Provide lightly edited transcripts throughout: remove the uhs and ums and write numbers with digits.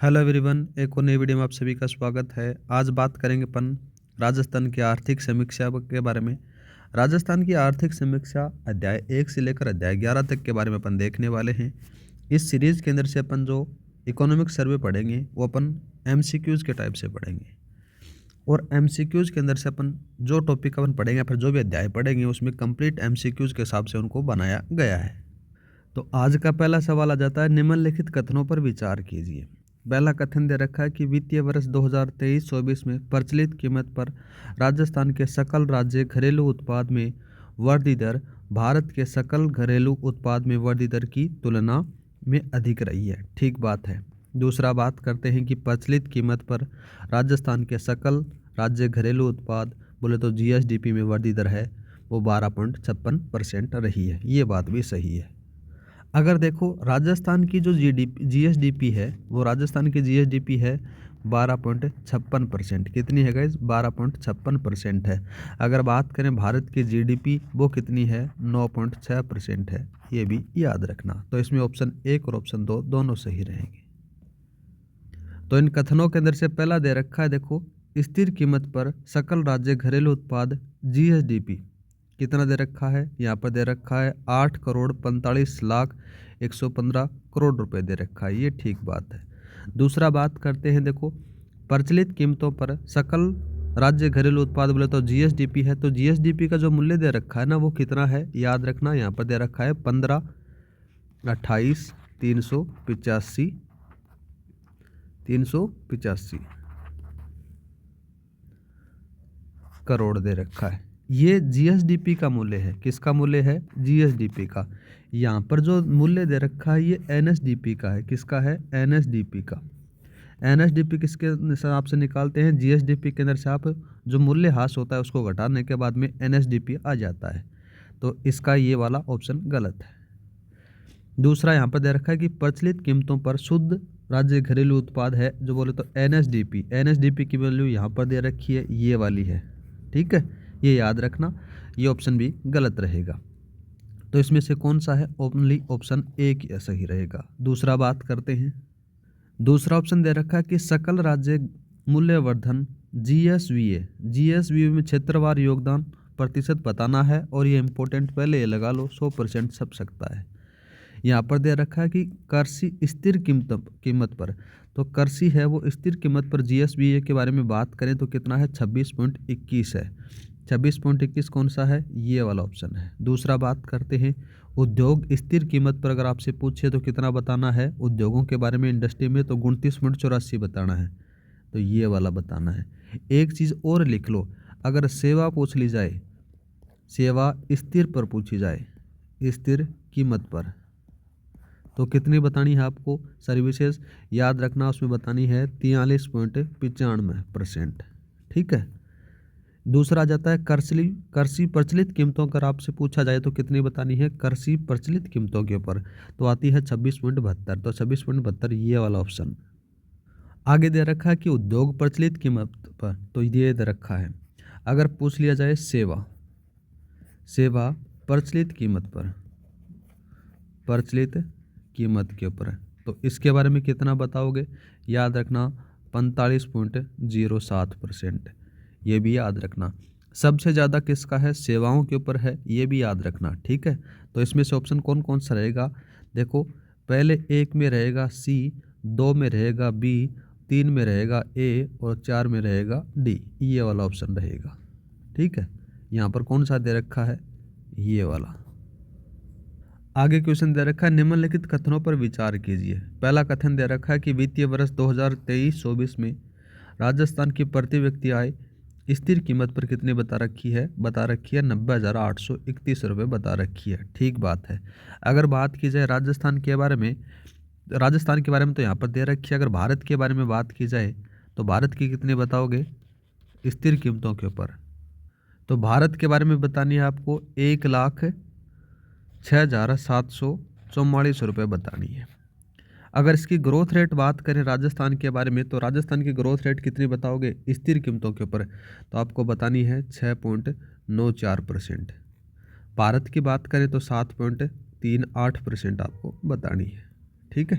Hello everyone, एक और नई वीडियो में आप सभी का स्वागत है। आज बात करेंगे अपन राजस्थान की आर्थिक समीक्षा के बारे में। राजस्थान की आर्थिक समीक्षा अध्याय 1 से लेकर अध्याय 11 तक के बारे में अपन देखने वाले हैं। इस सीरीज के अंदर से अपन जो इकोनॉमिक सर्वे पढ़ेंगे वो अपन एमसीक्यूज़ के टाइप से पढ़ेंगे, और एमसीक्यूज़ के अंदर से अपन जो टॉपिक अपन पढ़ेंगे, फिर जो भी अध्याय पढ़ेंगे उसमें कंप्लीट एमसीक्यूज़ के हिसाब से उनको बनाया गया है। तो आज का पहला सवाल आ जाता है, निम्नलिखित कथनों पर विचार कीजिए। पहला कथन दे रखा है कि वित्तीय वर्ष 2023-24 में प्रचलित कीमत पर राजस्थान के सकल राज्य घरेलू उत्पाद में वृद्धि दर भारत के सकल घरेलू उत्पाद में वृद्धि दर की तुलना में अधिक रही है। ठीक बात है। दूसरा बात करते हैं कि प्रचलित कीमत पर राजस्थान के सकल राज्य घरेलू उत्पाद बोले तो जीएसडीपी में वृद्धि दर है वो 12.56% रही है। ये बात भी सही है। अगर देखो राजस्थान की जो जीएसडीपी है वो राजस्थान की जीएसडीपी है 12.56%। कितनी है गाइस? 12.56% है। अगर बात करें भारत की जीडीपी वो कितनी है? 9.6% है। ये भी याद रखना। तो इसमें ऑप्शन 1 और ऑप्शन 2 दोनों सही रहेंगे। तो इन कथनों के अंदर से पहला दे रखा है, देखो, स्थिर कीमत पर सकल राज्य घरेलू उत्पाद जीएसडीपी कितना दे रखा है? यहाँ पर दे रखा है 8,45,01,115 करोड़ रुपए दे रखा है। ये ठीक बात है। दूसरा बात करते हैं, देखो, प्रचलित कीमतों पर सकल राज्य घरेलू उत्पाद बोले तो जीएसडीपी है। तो जीएसडीपी का जो मूल्य दे रखा है ना वो कितना है? याद रखना, यहाँ पर दे रखा है 15,28,385 करोड़ दे रखा है। ये जीएसडीपी का मूल्य है। किसका मूल्य है? जीएसडीपी का। यहाँ पर जो मूल्य दे रखा है ये एनएसडीपी का है। किसका है? एनएसडीपी का। एनएसडीपी किसके हिसाब से निकालते हैं? जीएसडीपी के अंदर से आप जो मूल्य ह्रास होता है उसको घटाने के बाद में एनएसडीपी आ जाता है। तो इसका ये वाला ऑप्शन गलत है। दूसरा यहाँ पर दे रखा है कि प्रचलित कीमतों पर शुद्ध राज्य घरेलू उत्पाद है जो बोले तो एनएसडीपी। एनएसडीपी की वैल्यू यहाँ पर दे रखी है, ये वाली है। ठीक है, ये याद रखना। ये ऑप्शन भी गलत रहेगा। तो इसमें से कौन सा है? ओनली ऑप्शन 1 सही रहेगा। दूसरा बात करते हैं। दूसरा ऑप्शन दे रखा है कि सकल राज्य मूल्यवर्धन जीएसवीए में क्षेत्रवार योगदान प्रतिशत बताना है, और ये इंपॉर्टेंट, पहले ये लगा लो, 100% छप सकता है। यहाँ पर दे रखा है कि कृषि स्थिर कीमत पर, तो कृषि है वो स्थिर कीमत पर जीएसवीए के बारे में बात करें तो कितना है? 26.21 है। 26.21 कौन सा है? ये वाला ऑप्शन है। दूसरा बात करते हैं, उद्योग स्थिर कीमत पर अगर आपसे पूछे तो कितना बताना है? उद्योगों के बारे में इंडस्ट्री में तो 29.84 बताना है। तो ये वाला बताना है। एक चीज़ और लिख लो, अगर सेवा पूछ ली जाए, सेवा स्थिर पर पूछी जाए, स्थिर कीमत पर, तो कितनी बतानी है आपको? सर्विसेज याद रखना, उसमें बतानी है 43.95%। ठीक है। दूसरा आ जाता है कृषि प्रचलित कीमतों का आपसे पूछा जाए तो कितनी बतानी है? कृषि प्रचलित कीमतों के ऊपर तो आती है 26.72। तो 26.72 ये वाला ऑप्शन। आगे दे रखा है कि उद्योग प्रचलित कीमत पर, तो ये दे रखा है। अगर पूछ लिया जाए सेवा प्रचलित कीमत पर, प्रचलित कीमत के ऊपर, तो इसके बारे में कितना बताओगे? याद रखना 45.07%। ये भी याद रखना। सबसे ज़्यादा किसका है? सेवाओं के ऊपर है। ये भी याद रखना। ठीक है। तो इसमें से ऑप्शन कौन कौन सा रहेगा? देखो, पहले 1 में रहेगा सी, 2 में रहेगा बी, 3 में रहेगा ए, और 4 में रहेगा डी। ये वाला ऑप्शन रहेगा। ठीक है। यहाँ पर कौन सा दे रखा है? ये वाला। आगे क्वेश्चन दे रखा है, निम्नलिखित कथनों पर विचार कीजिए। पहला कथन दे रखा है कि वित्तीय वर्ष 2023-24 में राजस्थान की प्रति व्यक्ति आय स्थिर कीमत पर कितनी बता रखी है? 90,831 रुपये बता रखी है। ठीक बात है। अगर बात की जाए राजस्थान के बारे में तो यहाँ पर दे रखी है। अगर भारत के बारे में बात की जाए तो भारत की कितनी बताओगे? स्थिर कीमतों के ऊपर तो भारत के बारे में बतानी है आपको 1,06,744 रुपये बतानी है। अगर इसकी ग्रोथ रेट बात करें राजस्थान के बारे में तो राजस्थान की ग्रोथ रेट कितनी बताओगे स्थिर कीमतों के ऊपर? तो आपको बतानी है 6.94%। भारत की बात करें तो 7.38% आपको बतानी है। ठीक है।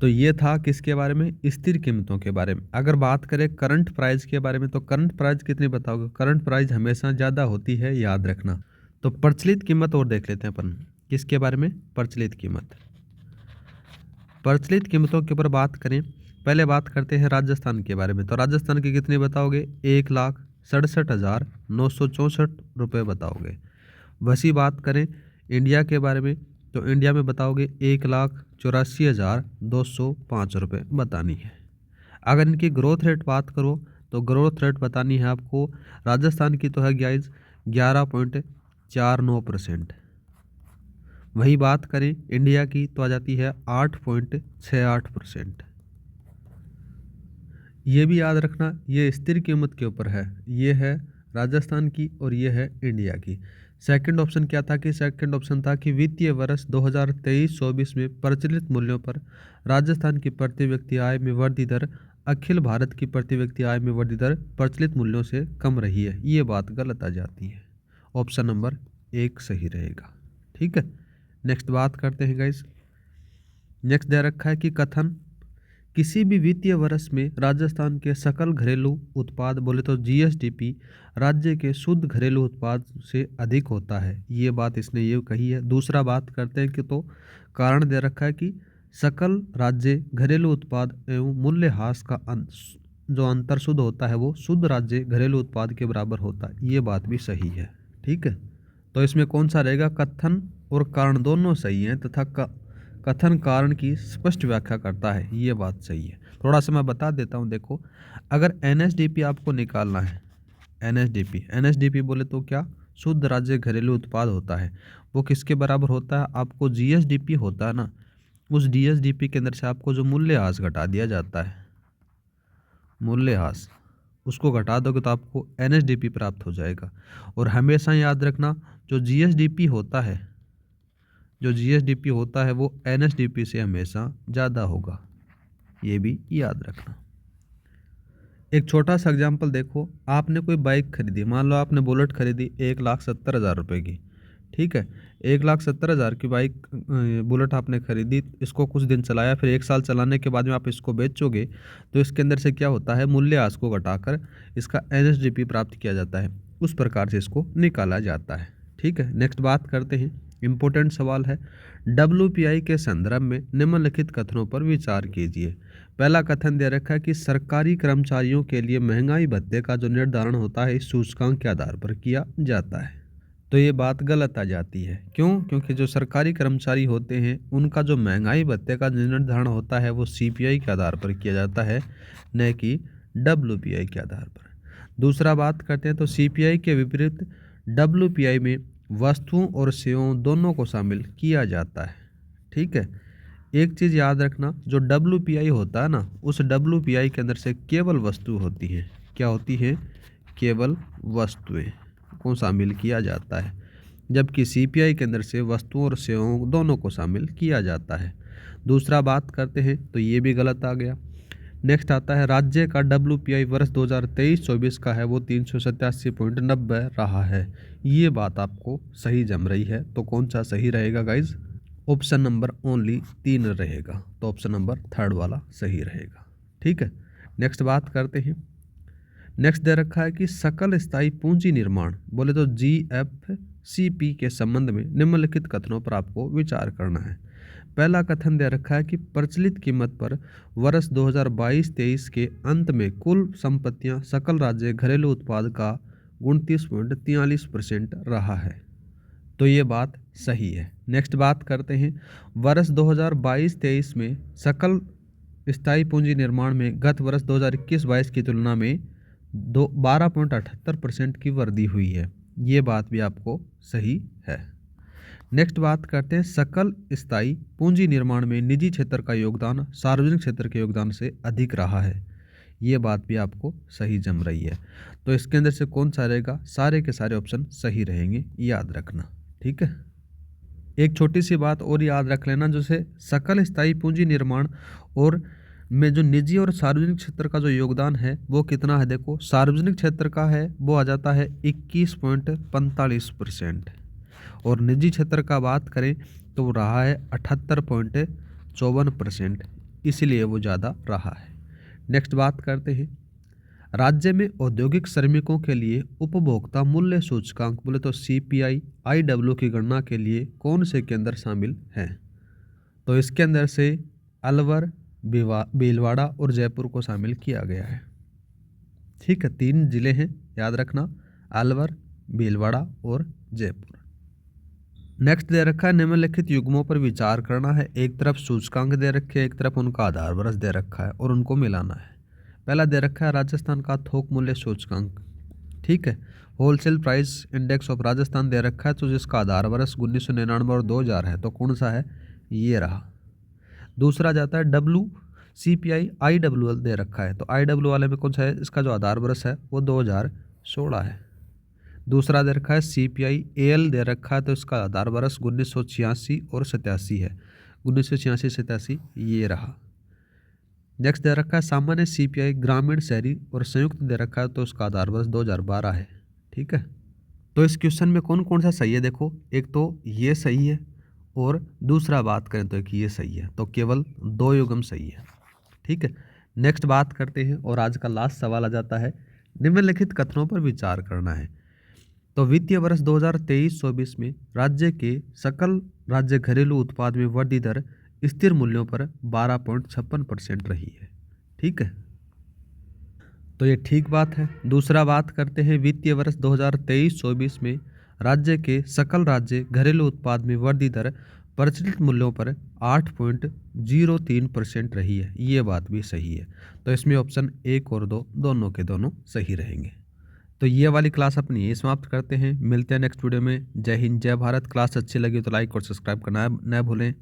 तो ये था किसके बारे में, स्थिर कीमतों के बारे में। अगर बात करें करंट प्राइस के बारे में, तो करंट प्राइस कितनी बताओगे, करंट प्राइस हमेशा ज़्यादा होती है, याद रखना। तो प्रचलित कीमत और देख लेते हैं अपन, किसके बारे में, प्रचलित कीमत। प्रचलित कीमतों के ऊपर बात करें, पहले बात करते हैं राजस्थान के बारे में। तो राजस्थान की कितनी बताओगे, 1,67,964 रुपये बताओगे। वैसी बात करें इंडिया के बारे में, तो इंडिया में बताओगे 1,84,205 रुपये बतानी है। अगर इनकी ग्रोथ रेट बात करो, तो ग्रोथ रेट बतानी है आपको, राजस्थान की तो है गाइस 11.49%। वही बात करें इंडिया की तो आ जाती है 8.68%। ये भी याद रखना, ये स्थिर कीमत के ऊपर है, ये है राजस्थान की और ये है इंडिया की। सेकंड ऑप्शन क्या था, कि सेकंड ऑप्शन था कि वित्तीय वर्ष 2023-24 में प्रचलित मूल्यों पर राजस्थान की प्रति व्यक्ति आय में वृद्धि दर अखिल भारत की प्रति व्यक्ति आय में वृद्धि दर प्रचलित मूल्यों से कम रही है। ये बात गलत आ जाती है, ऑप्शन नंबर 1 सही रहेगा। ठीक है, नेक्स्ट बात करते हैं गाइस। नेक्स्ट दे रखा है कि कथन किसी भी वित्तीय वर्ष में राजस्थान के सकल घरेलू उत्पाद, बोले तो जीएसडीपी, राज्य के शुद्ध घरेलू उत्पाद से अधिक होता है। ये बात इसने ये कही है। दूसरा बात करते हैं कि तो कारण दे रखा है कि सकल राज्य घरेलू उत्पाद एवं मूल्यह्रास का जो अंतर शुद्ध होता है वो शुद्ध राज्य घरेलू उत्पाद के बराबर होता है। ये बात भी सही है। ठीक है, तो इसमें कौन सा रहेगा, कथन और कारण दोनों सही हैं, तथा कथन कारण की स्पष्ट व्याख्या करता है, ये बात सही है। थोड़ा सा मैं बता देता हूँ। देखो, अगर एनएसडीपी आपको निकालना है, एनएसडीपी बोले तो क्या, शुद्ध राज्य घरेलू उत्पाद होता है, वो किसके बराबर होता है, आपको जीएसडीपी होता है ना, उस जीएसडीपी के अंदर से आपको जो मूल्यह्रास घटा दिया जाता है, मूल्यह्रास उसको घटा दोगे तो आपको एनएसडीपी प्राप्त हो जाएगा। और हमेशा याद रखना, जो जीएसडीपी होता है, जो जीएसडीपी होता है वो एनएसडीपी से हमेशा ज़्यादा होगा, ये भी याद रखना। एक छोटा सा एग्जांपल देखो, आपने कोई बाइक खरीदी, मान लो आपने बुलेट खरीदी 1,70,000 रुपये की। ठीक है, 1,70,000 की बाइक बुलेट आपने खरीदी, इसको कुछ दिन चलाया, फिर 1 साल चलाने के बाद में आप इसको बेचोगे, तो इसके अंदर से क्या होता है, मूल्यह्रास को घटाकर इसका एनएसडीपी प्राप्त किया जाता है, उस प्रकार से इसको निकाला जाता है। ठीक है, नेक्स्ट बात करते हैं, इम्पोर्टेंट सवाल है, डब्ल्यूपीआई के संदर्भ में निम्नलिखित कथनों पर विचार कीजिए। पहला कथन दे रखा है कि सरकारी कर्मचारियों के लिए महंगाई भत्ते का जो निर्धारण होता है इस सूचकांक के आधार पर किया जाता है। तो ये बात गलत आ जाती है। क्यों? क्योंकि जो सरकारी कर्मचारी होते हैं उनका जो महंगाई भत्ते का निर्धारण होता है वो सीपीआई के आधार पर किया जाता है, न कि डब्ल्यूपीआई के आधार पर। दूसरा बात करते हैं, तो सीपीआई के विपरीत डब्ल्यूपीआई में वस्तुओं और सेवाओं दोनों को शामिल किया जाता है। ठीक है, एक चीज़ याद रखना, जो डब्ल्यूपीआई होता है ना, उस डब्ल्यूपीआई के अंदर से केवल वस्तु होती है। क्या होती है? केवल वस्तुएं को शामिल किया जाता है, जबकि सीपीआई के अंदर से वस्तुओं और सेवाओं दोनों को शामिल किया जाता है। दूसरा बात करते हैं, तो ये भी गलत आ गया। नेक्स्ट आता है, राज्य का डब्ल्यूपीआई वर्ष 2023-24 का है वो 387.90 रहा है। ये बात आपको सही जम रही है, तो कौन सा सही रहेगा गाइज? ऑप्शन नंबर ओनली 3 रहेगा, तो ऑप्शन नंबर 3 वाला सही रहेगा। ठीक है, नेक्स्ट बात करते हैं। नेक्स्ट दे रखा है कि सकल स्थायी पूंजी निर्माण, बोले तो जीएफसीपी के संबंध में निम्नलिखित कथनों पर आपको विचार करना है। पहला कथन दे रखा है कि प्रचलित कीमत पर वर्ष 2022-23 के अंत में कुल संपत्तियां सकल राज्य घरेलू उत्पाद का 29.43% रहा है, तो ये बात सही है। नेक्स्ट बात करते हैं, वर्ष 2022-23 में सकल स्थायी पूंजी निर्माण में गत वर्ष 2021-22 की तुलना में 12.78% की वृद्धि हुई है। ये बात भी आपको सही है। नेक्स्ट बात करते हैं, सकल स्थायी पूंजी निर्माण में निजी क्षेत्र का योगदान सार्वजनिक क्षेत्र के योगदान से अधिक रहा है। ये बात भी आपको सही जम रही है, तो इसके अंदर से कौन सा रहेगा? सारे के सारे ऑप्शन सही रहेंगे, याद रखना। ठीक है, एक छोटी सी बात और याद रख लेना, जैसे सकल स्थायी पूंजी निर्माण और में जो निजी और सार्वजनिक क्षेत्र का जो योगदान है वो कितना है? देखो, सार्वजनिक क्षेत्र का है वो आ जाता है 21.45%, और निजी क्षेत्र का बात करें तो रहा है 78.54%। इसीलिए वो ज़्यादा रहा है। नेक्स्ट बात करते हैं, राज्य में औद्योगिक श्रमिकों के लिए उपभोक्ता मूल्य सूचकांक बोले तो CPI IW की गणना के लिए कौन से केंद्र शामिल हैं? तो इसके अंदर से अलवर, भीलवाड़ा और जयपुर को शामिल किया गया है। ठीक है, 3 जिले हैं, याद रखना, अलवर, भीलवाड़ा और जयपुर। नेक्स्ट दे रखा है, निम्नलिखित युग्मों पर विचार करना है। एक तरफ सूचकांक दे रखे हैं, एक तरफ उनका आधार वर्ष दे रखा है और उनको मिलाना है। पहला दे रखा है राजस्थान का थोक मूल्य सूचकांक। ठीक है, wholesale price index of Rajasthan दे रखा है, तो जिसका आधार वर्ष 1999 और 2000 है, तो कौन सा है? ये रहा। दूसरा जाता है CPI IWL दे रखा है, तो IW वाले में कौन सा है? इसका जो आधार वर्ष है वो 2016 है। दूसरा दे रखा है CPI AL दे रखा है, तो इसका आधार वर्ष 1986 और 87 है, 1986-87 ये रहा। नेक्स्ट दे रखा है सामान्य CPI ग्रामीण, शहरी और संयुक्त दे रखा है, तो उसका आधार वर्ष 2012 है। ठीक है, तो इस क्वेश्चन में कौन कौन सा सही है? देखो, एक तो ये सही है और दूसरा बात करें तो एक ये सही है, तो केवल 2 युग्म सही है। ठीक है, नेक्स्ट बात करते हैं और आज का लास्ट सवाल आ जाता है, निम्नलिखित कथनों पर विचार करना है। तो वित्तीय वर्ष 2023-24 में राज्य के सकल राज्य घरेलू उत्पाद में वृद्धि दर स्थिर मूल्यों पर 12.56% रही है। ठीक है, तो ये ठीक बात है। दूसरा बात करते हैं, वित्तीय वर्ष 2023-24 में राज्य के सकल राज्य घरेलू उत्पाद में वृद्धि दर प्रचलित मूल्यों पर 8.03% रही है। ये बात भी सही है, तो इसमें ऑप्शन 1 और 2 दोनों के दोनों सही रहेंगे। तो ये वाली क्लास अपनी यही समाप्त करते हैं, मिलते हैं नेक्स्ट वीडियो में। जय हिंद, जय भारत। क्लास अच्छी लगी तो लाइक और सब्सक्राइब करना न भूलें।